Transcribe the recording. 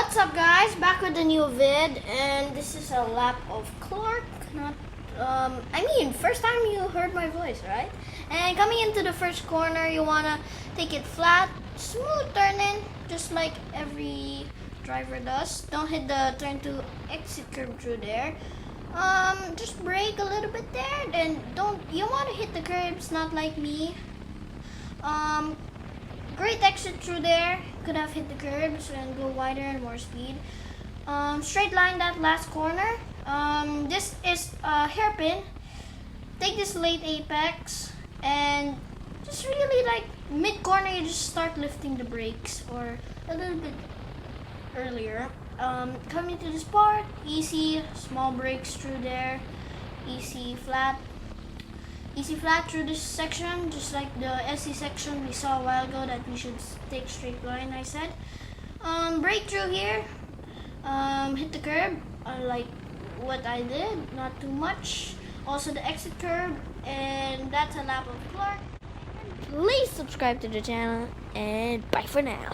What's up, guys? Back with a new vid, and this is a lap of Clark. First time you heard my voice, right? And coming into the first corner, you wanna take it flat, smooth turn-in, just like every driver does. Don't hit the turn to exit curb through there. Just brake a little bit there. Then you wanna hit the curbs, not like me. Great exit through there. Could have hit the curbs and go wider and more speed. Straight line that last corner. This is a hairpin. Take this late apex and just really like mid corner, you just start lifting the brakes or a little bit earlier. Coming to this part, easy, small brakes through there, easy flat through this section, just like the SC section we saw a while ago that we should take straight line, I said. Brake through here, hit the curb, like what I did, not too much. Also the exit curb, and that's a lap of Clark. Please subscribe to the channel, and bye for now.